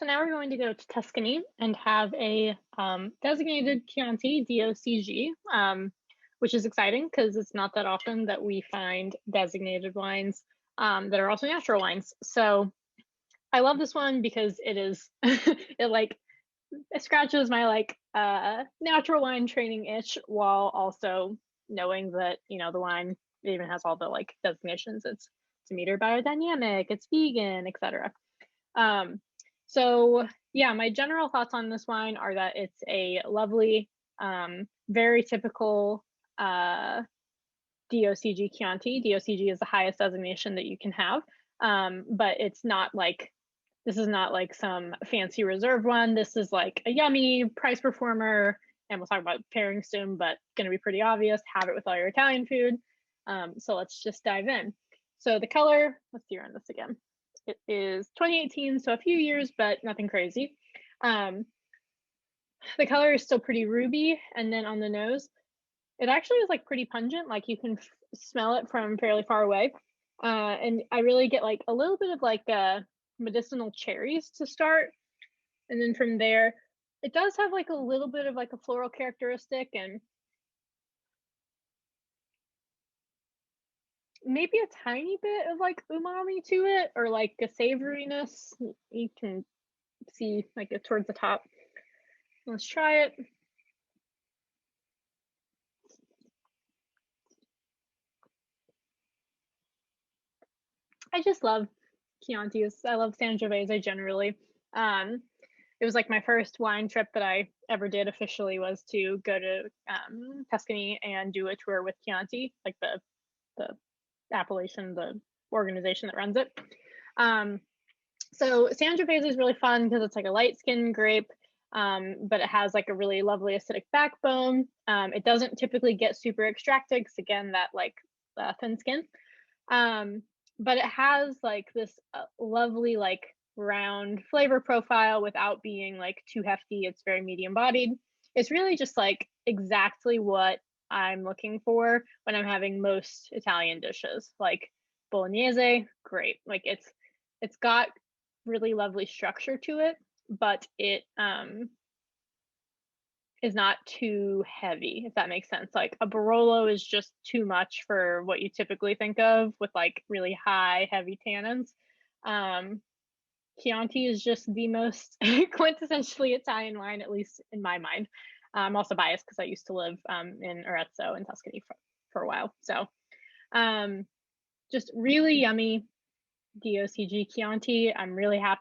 So now we're going to go to Tuscany and have a designated Chianti DOCG, which is exciting because it's not that often that we find designated wines that are also natural wines. So I love this one because it is it scratches my natural wine training itch while also knowing that the wine even has all the designations. It's meter biodynamic, it's vegan, etc. Um, so yeah, my general thoughts on this wine are that it's a lovely, very typical DOCG Chianti. DOCG is the highest designation that you can have, but it's not like this is not like some fancy reserve one. This is like a yummy price performer, and we'll talk about pairing soon, but going to be pretty obvious. Have it with all your Italian food. So let's just dive in. So the color, let's see on this again. It is 2018, so a few years, but nothing crazy. The color is still pretty ruby, and then on the nose, it actually is like pretty pungent. Like you can smell it from fairly far away, and I really get like a little bit of like medicinal cherries to start, and then from there, it does have like a little bit of like a floral characteristic and maybe a tiny bit of like umami to it or like a savoriness. You can see like it towards the top. Let's try it. I just love Chiantis. I love Sangiovese generally. It was like my first wine trip that I ever did officially was to go to Tuscany and do a tour with Chianti, like the appellation, the organization that runs it. So Sangiovese is really fun because it's like a light skin grape, but it has like a really lovely acidic backbone. It doesn't typically get super extracted because again, that like thin skin. But it has like this lovely like round flavor profile without being like too hefty. It's very medium bodied. It's really just like exactly what I'm looking for when I'm having most Italian dishes. Like bolognese, great. Like it's got really lovely structure to it, but it is not too heavy, if that makes sense. Like a Barolo is just too much for what you typically think of with like really high, heavy tannins. Chianti is just the most quintessentially Italian wine, at least in my mind. I'm also biased because I used to live in Arezzo in Tuscany for a while. So just really yummy DOCG Chianti. I'm really happy